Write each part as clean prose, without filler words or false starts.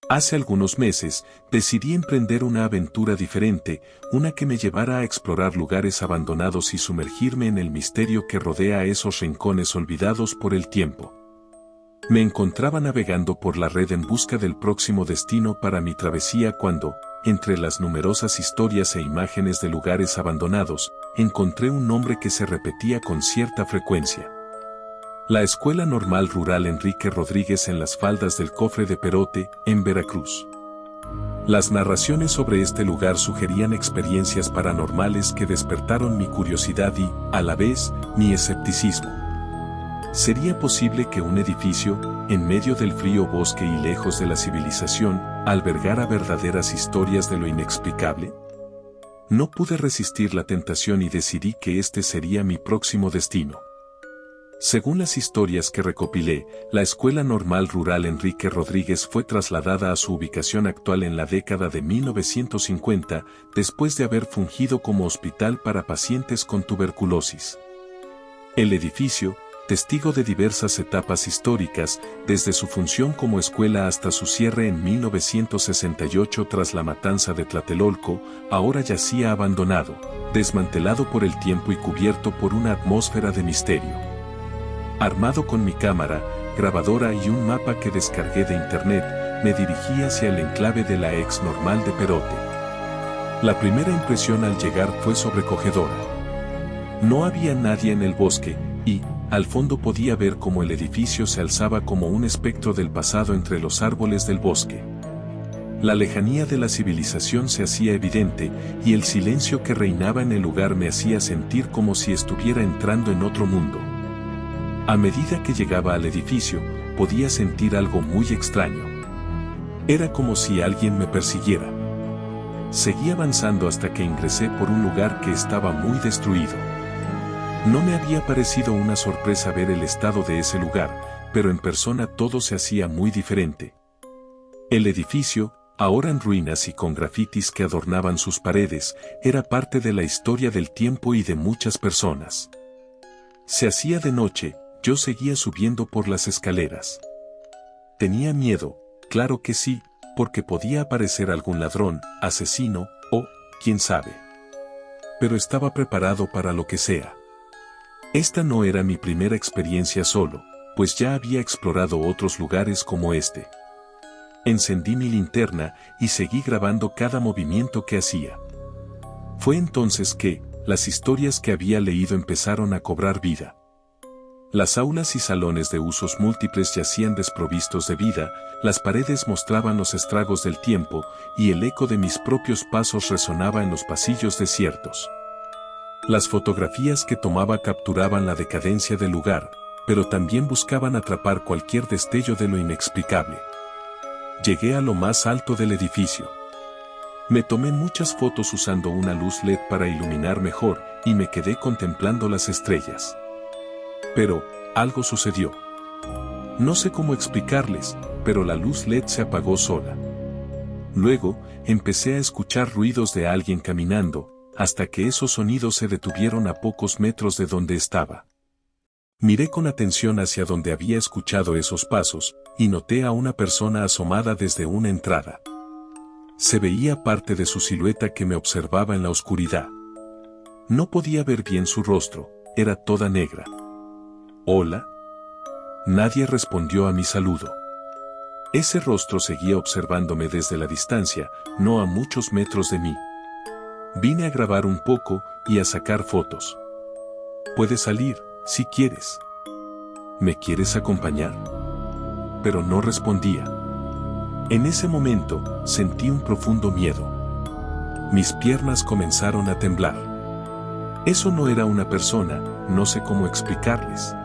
Hace algunos meses, decidí emprender una aventura diferente, una que me llevara a explorar lugares abandonados y sumergirme en el misterio que rodea a esos rincones olvidados por el tiempo. Me encontraba navegando por la red en busca del próximo destino para mi travesía cuando, entre las numerosas historias e imágenes de lugares abandonados, encontré un nombre que se repetía con cierta frecuencia. La Escuela Normal Rural Enrique Rodríguez en las faldas del Cofre de Perote, en Veracruz. Las narraciones sobre este lugar sugerían experiencias paranormales que despertaron mi curiosidad y, a la vez, mi escepticismo. ¿Sería posible que un edificio, en medio del frío bosque y lejos de la civilización, albergara verdaderas historias de lo inexplicable? No pude resistir la tentación y decidí que este sería mi próximo destino. Según las historias que recopilé, la Escuela Normal Rural Enrique Rodríguez fue trasladada a su ubicación actual en la década de 1950, después de haber fungido como hospital para pacientes con tuberculosis. El edificio, testigo de diversas etapas históricas, desde su función como escuela hasta su cierre en 1968 tras la matanza de Tlatelolco, ahora yacía abandonado, desmantelado por el tiempo y cubierto por una atmósfera de misterio. Armado con mi cámara, grabadora y un mapa que descargué de internet, me dirigí hacia el enclave de la ex normal de Perote. La primera impresión al llegar fue sobrecogedora. No había nadie en el bosque, y, al fondo podía ver cómo el edificio se alzaba como un espectro del pasado entre los árboles del bosque. La lejanía de la civilización se hacía evidente, y el silencio que reinaba en el lugar me hacía sentir como si estuviera entrando en otro mundo. A medida que llegaba al edificio, podía sentir algo muy extraño. Era como si alguien me persiguiera. Seguí avanzando hasta que ingresé por un lugar que estaba muy destruido. No me había parecido una sorpresa ver el estado de ese lugar, pero en persona todo se hacía muy diferente. El edificio, ahora en ruinas y con grafitis que adornaban sus paredes, era parte de la historia del tiempo y de muchas personas. Se hacía de noche. Yo seguía subiendo por las escaleras. Tenía miedo, claro que sí, porque podía aparecer algún ladrón, asesino, o, quién sabe. Pero estaba preparado para lo que sea. Esta no era mi primera experiencia solo, pues ya había explorado otros lugares como este. Encendí mi linterna y seguí grabando cada movimiento que hacía. Fue entonces que, las historias que había leído empezaron a cobrar vida. Las aulas y salones de usos múltiples yacían desprovistos de vida, las paredes mostraban los estragos del tiempo, y el eco de mis propios pasos resonaba en los pasillos desiertos. Las fotografías que tomaba capturaban la decadencia del lugar, pero también buscaban atrapar cualquier destello de lo inexplicable. Llegué a lo más alto del edificio. Me tomé muchas fotos usando una luz LED para iluminar mejor, y me quedé contemplando las estrellas. Pero, algo sucedió. No sé cómo explicarles, pero la luz LED se apagó sola. Luego, empecé a escuchar ruidos de alguien caminando, hasta que esos sonidos se detuvieron a pocos metros de donde estaba. Miré con atención hacia donde había escuchado esos pasos, y noté a una persona asomada desde una entrada. Se veía parte de su silueta que me observaba en la oscuridad. No podía ver bien su rostro, era toda negra. «Hola». Nadie respondió a mi saludo. Ese rostro seguía observándome desde la distancia, no a muchos metros de mí. Vine a grabar un poco y a sacar fotos. «Puedes salir, si quieres». «¿Me quieres acompañar?». Pero no respondía. En ese momento, sentí un profundo miedo. Mis piernas comenzaron a temblar. Eso no era una persona, no sé cómo explicarles.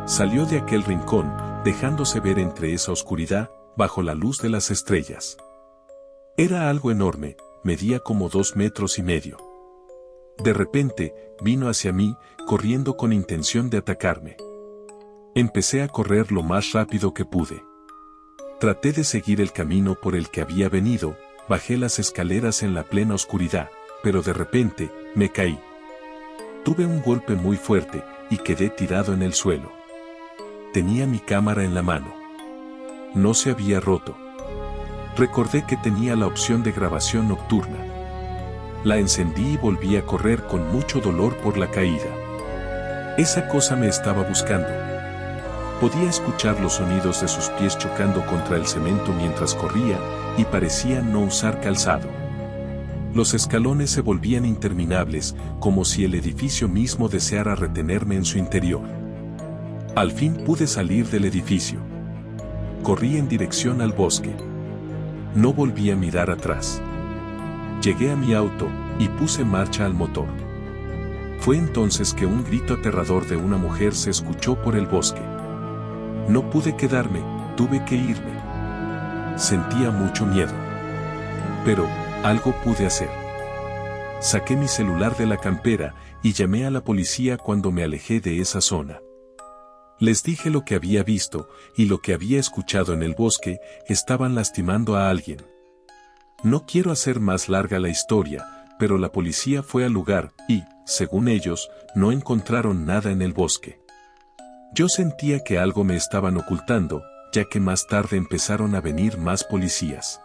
Salió de aquel rincón, dejándose ver entre esa oscuridad, bajo la luz de las estrellas. Era algo enorme, medía como 2,5 metros. De repente, vino hacia mí, corriendo con intención de atacarme. Empecé a correr lo más rápido que pude. Traté de seguir el camino por el que había venido, bajé las escaleras en la plena oscuridad, pero de repente, me caí. Tuve un golpe muy fuerte, y quedé tirado en el suelo. Tenía mi cámara en la mano. No se había roto. Recordé que tenía la opción de grabación nocturna. La encendí y volví a correr con mucho dolor por la caída. Esa cosa me estaba buscando. Podía escuchar los sonidos de sus pies chocando contra el cemento mientras corría, y parecía no usar calzado. Los escalones se volvían interminables, como si el edificio mismo deseara retenerme en su interior. Al fin pude salir del edificio. Corrí en dirección al bosque. No volví a mirar atrás. Llegué a mi auto, y puse marcha al motor. Fue entonces que un grito aterrador de una mujer se escuchó por el bosque. No pude quedarme, tuve que irme. Sentía mucho miedo. Pero, algo pude hacer. Saqué mi celular de la campera, y llamé a la policía cuando me alejé de esa zona. Les dije lo que había visto, y lo que había escuchado en el bosque. Estaban lastimando a alguien. No quiero hacer más larga la historia, pero la policía fue al lugar, y, según ellos, no encontraron nada en el bosque. Yo sentía que algo me estaban ocultando, ya que más tarde empezaron a venir más policías.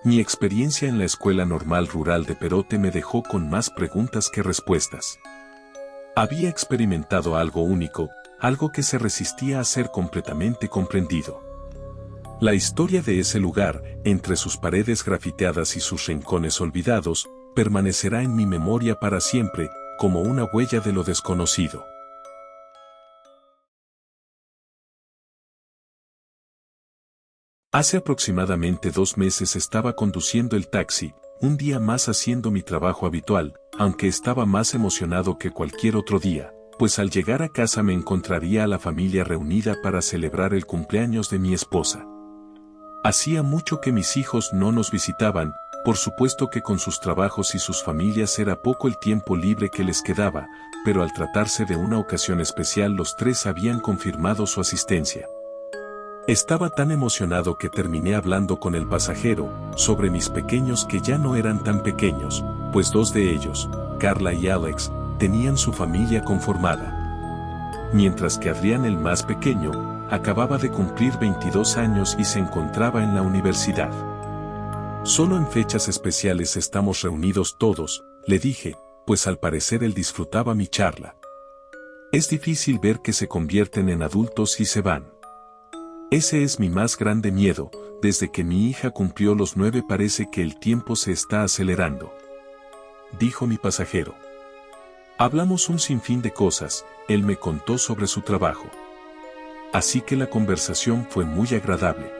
Mi experiencia en la Escuela Normal Rural de Perote me dejó con más preguntas que respuestas. Había experimentado algo único, algo que se resistía a ser completamente comprendido. La historia de ese lugar, entre sus paredes grafiteadas y sus rincones olvidados, permanecerá en mi memoria para siempre, como una huella de lo desconocido. Hace aproximadamente 2 meses estaba conduciendo el taxi, un día más haciendo mi trabajo habitual, aunque estaba más emocionado que cualquier otro día, pues al llegar a casa me encontraría a la familia reunida para celebrar el cumpleaños de mi esposa. Hacía mucho que mis hijos no nos visitaban, por supuesto que con sus trabajos y sus familias era poco el tiempo libre que les quedaba, pero al tratarse de una ocasión especial los 3 habían confirmado su asistencia. Estaba tan emocionado que terminé hablando con el pasajero sobre mis pequeños que ya no eran tan pequeños, pues 2 de ellos, Carla y Alex, tenían su familia conformada. Mientras que Adrián, el más pequeño, acababa de cumplir 22 años y se encontraba en la universidad. Solo en fechas especiales estamos reunidos todos, le dije, pues al parecer él disfrutaba mi charla. Es difícil ver que se convierten en adultos y se van. Ese es mi más grande miedo, desde que mi hija cumplió los 9 parece que el tiempo se está acelerando. Dijo mi pasajero. Hablamos un sinfín de cosas, él me contó sobre su trabajo. Así que la conversación fue muy agradable.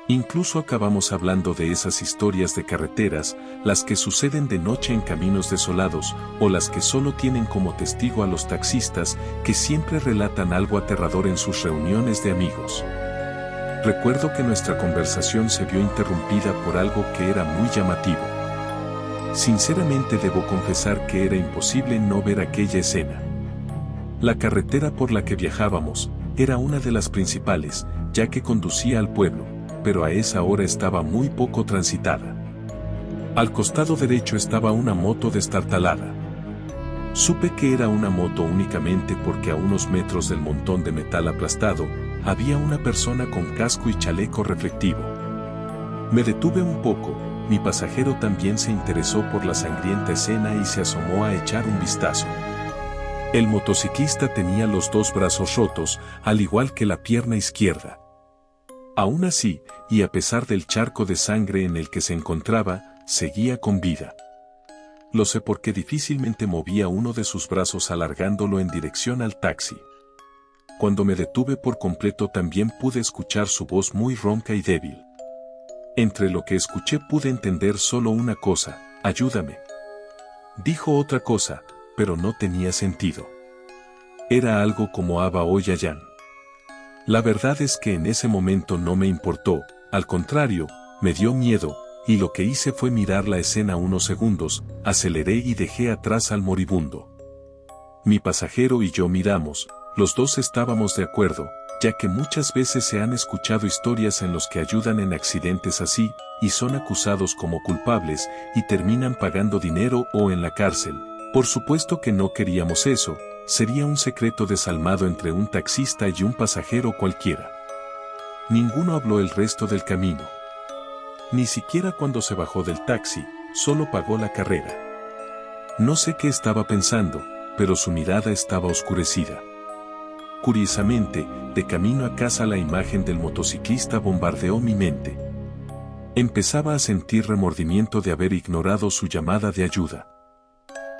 Incluso acabamos hablando de esas historias de carreteras, las que suceden de noche en caminos desolados, o las que solo tienen como testigo a los taxistas, que siempre relatan algo aterrador en sus reuniones de amigos. Recuerdo que nuestra conversación se vio interrumpida por algo que era muy llamativo. Sinceramente debo confesar que era imposible no ver aquella escena. La carretera por la que viajábamos era una de las principales, ya que conducía al pueblo, pero a esa hora estaba muy poco transitada. Al costado derecho estaba una moto destartalada. Supe que era una moto únicamente porque a unos metros del montón de metal aplastado, había una persona con casco y chaleco reflectivo. Me detuve un poco, mi pasajero también se interesó por la sangrienta escena y se asomó a echar un vistazo. El motociclista tenía los 2 brazos rotos, al igual que la pierna izquierda. Aún así, y a pesar del charco de sangre en el que se encontraba, seguía con vida. Lo sé porque difícilmente movía uno de sus brazos alargándolo en dirección al taxi. Cuando me detuve por completo también pude escuchar su voz muy ronca y débil. Entre lo que escuché pude entender solo una cosa: ayúdame. Dijo otra cosa, pero no tenía sentido. Era algo como Aba o Yayan. La verdad es que en ese momento no me importó, al contrario, me dio miedo, y lo que hice fue mirar la escena unos segundos, aceleré y dejé atrás al moribundo. Mi pasajero y yo miramos, los 2 estábamos de acuerdo, ya que muchas veces se han escuchado historias en los que ayudan en accidentes así, y son acusados como culpables, y terminan pagando dinero o en la cárcel. Por supuesto que no queríamos eso, sería un secreto desalmado entre un taxista y un pasajero cualquiera. Ninguno habló el resto del camino. Ni siquiera cuando se bajó del taxi, solo pagó la carrera. No sé qué estaba pensando, pero su mirada estaba oscurecida. Curiosamente, de camino a casa la imagen del motociclista bombardeó mi mente. Empezaba a sentir remordimiento de haber ignorado su llamada de ayuda.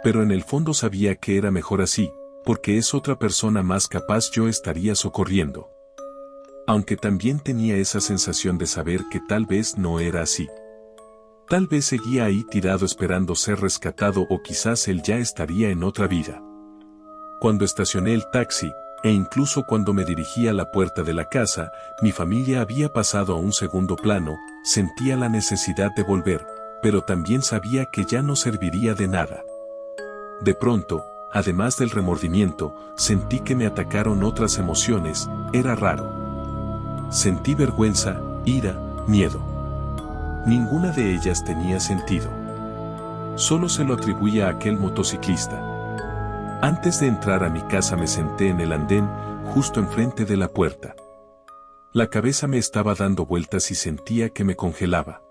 Pero en el fondo sabía que era mejor así, porque es otra persona más capaz yo estaría socorriendo. Aunque también tenía esa sensación de saber que tal vez no era así. Tal vez seguía ahí tirado esperando ser rescatado o quizás él ya estaría en otra vida. Cuando estacioné el taxi, e incluso cuando me dirigí a la puerta de la casa, mi familia había pasado a un segundo plano, sentía la necesidad de volver, pero también sabía que ya no serviría de nada. De pronto, además del remordimiento, sentí que me atacaron otras emociones, era raro. Sentí vergüenza, ira, miedo. Ninguna de ellas tenía sentido. Solo se lo atribuía a aquel motociclista. Antes de entrar a mi casa me senté en el andén, justo enfrente de la puerta. La cabeza me estaba dando vueltas y sentía que me congelaba.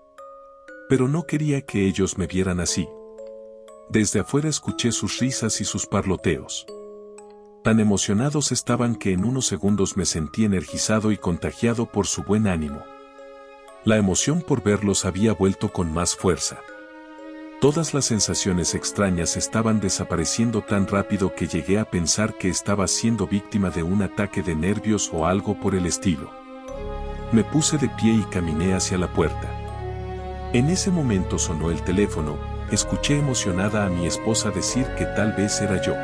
Pero no quería que ellos me vieran así. Desde afuera escuché sus risas y sus parloteos. Tan emocionados estaban que en unos segundos me sentí energizado y contagiado por su buen ánimo. La emoción por verlos había vuelto con más fuerza. Todas las sensaciones extrañas estaban desapareciendo tan rápido que llegué a pensar que estaba siendo víctima de un ataque de nervios o algo por el estilo. Me puse de pie y caminé hacia la puerta. En ese momento sonó el teléfono, escuché emocionada a mi esposa decir que tal vez era yo.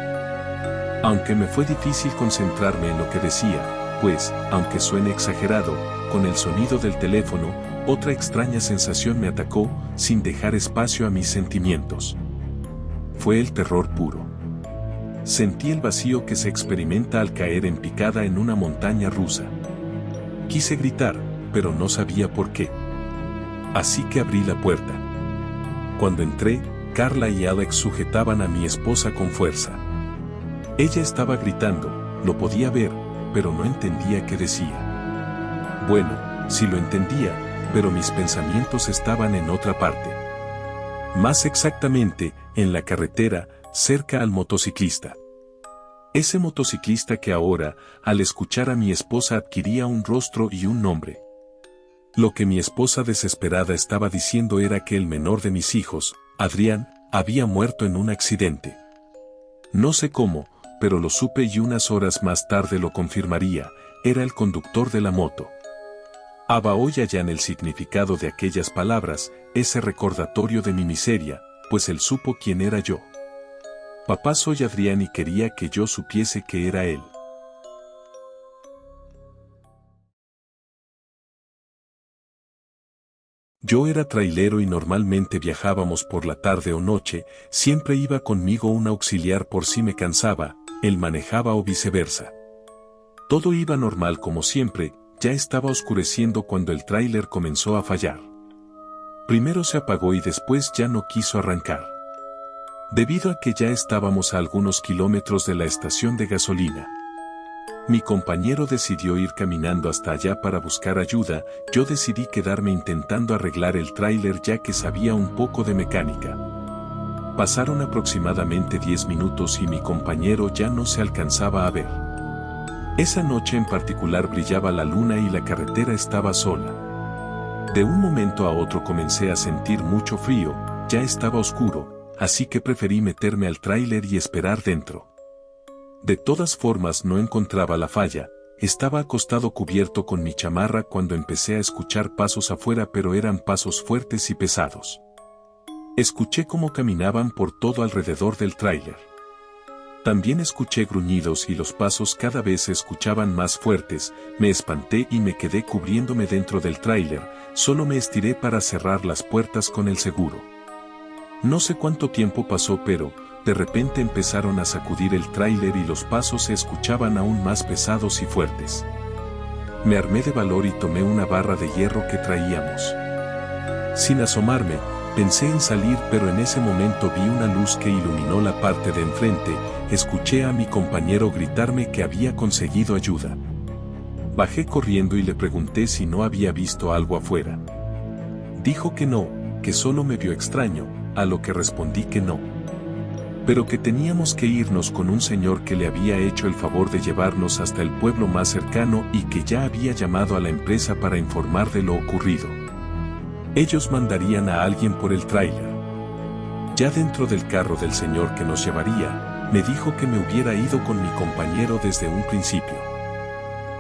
Aunque me fue difícil concentrarme en lo que decía, pues, aunque suene exagerado, con el sonido del teléfono, otra extraña sensación me atacó, sin dejar espacio a mis sentimientos. Fue el terror puro. Sentí el vacío que se experimenta al caer en picada en una montaña rusa. Quise gritar, pero no sabía por qué. Así que abrí la puerta. Cuando entré, Carla y Alex sujetaban a mi esposa con fuerza. Ella estaba gritando, lo podía ver, pero no entendía qué decía. Bueno, sí lo entendía, pero mis pensamientos estaban en otra parte. Más exactamente, en la carretera, cerca al motociclista. Ese motociclista que ahora, al escuchar a mi esposa adquiría un rostro y un nombre. Lo que mi esposa desesperada estaba diciendo era que el menor de mis hijos, Adrián, había muerto en un accidente. No sé cómo, pero lo supe y unas horas más tarde lo confirmaría, era el conductor de la moto. Hoy allá en el significado de aquellas palabras, ese recordatorio de mi miseria, pues él supo quién era yo. Papá, soy Adrián y quería que yo supiese que era él. Yo era trailero y normalmente viajábamos por la tarde o noche, siempre iba conmigo un auxiliar por si me cansaba, él manejaba o viceversa. Todo iba normal como siempre, ya estaba oscureciendo cuando el tráiler comenzó a fallar. Primero se apagó y después ya no quiso arrancar. Debido a que ya estábamos a algunos kilómetros de la estación de gasolina. Mi compañero decidió ir caminando hasta allá para buscar ayuda, yo decidí quedarme intentando arreglar el tráiler ya que sabía un poco de mecánica. Pasaron aproximadamente 10 minutos y mi compañero ya no se alcanzaba a ver. Esa noche en particular brillaba la luna y la carretera estaba sola. De un momento a otro comencé a sentir mucho frío, ya estaba oscuro, así que preferí meterme al tráiler y esperar dentro. De todas formas no encontraba la falla, estaba acostado cubierto con mi chamarra cuando empecé a escuchar pasos afuera, pero eran pasos fuertes y pesados. Escuché cómo caminaban por todo alrededor del tráiler. También escuché gruñidos y los pasos cada vez se escuchaban más fuertes, me espanté y me quedé cubriéndome dentro del tráiler, solo me estiré para cerrar las puertas con el seguro. No sé cuánto tiempo pasó, pero de repente empezaron a sacudir el tráiler y los pasos se escuchaban aún más pesados y fuertes. Me armé de valor y tomé una barra de hierro que traíamos. Sin asomarme, pensé en salir, pero en ese momento vi una luz que iluminó la parte de enfrente, escuché a mi compañero gritarme que había conseguido ayuda. Bajé corriendo y le pregunté si no había visto algo afuera. Dijo que no, que solo me vio extraño, a lo que respondí que no. Pero que teníamos que irnos con un señor que le había hecho el favor de llevarnos hasta el pueblo más cercano y que ya había llamado a la empresa para informar de lo ocurrido. Ellos mandarían a alguien por el tráiler. Ya dentro del carro del señor que nos llevaría, me dijo que me hubiera ido con mi compañero desde un principio.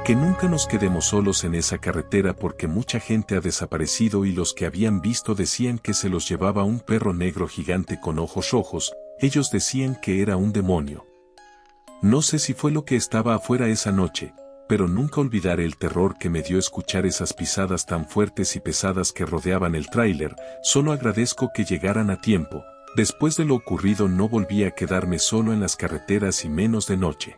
Que nunca nos quedemos solos en esa carretera porque mucha gente ha desaparecido y los que habían visto decían que se los llevaba un perro negro gigante con ojos rojos, ellos decían que era un demonio. No sé si fue lo que estaba afuera esa noche, pero nunca olvidaré el terror que me dio escuchar esas pisadas tan fuertes y pesadas que rodeaban el tráiler. Solo agradezco que llegaran a tiempo. Después de lo ocurrido no volví a quedarme solo en las carreteras y menos de noche.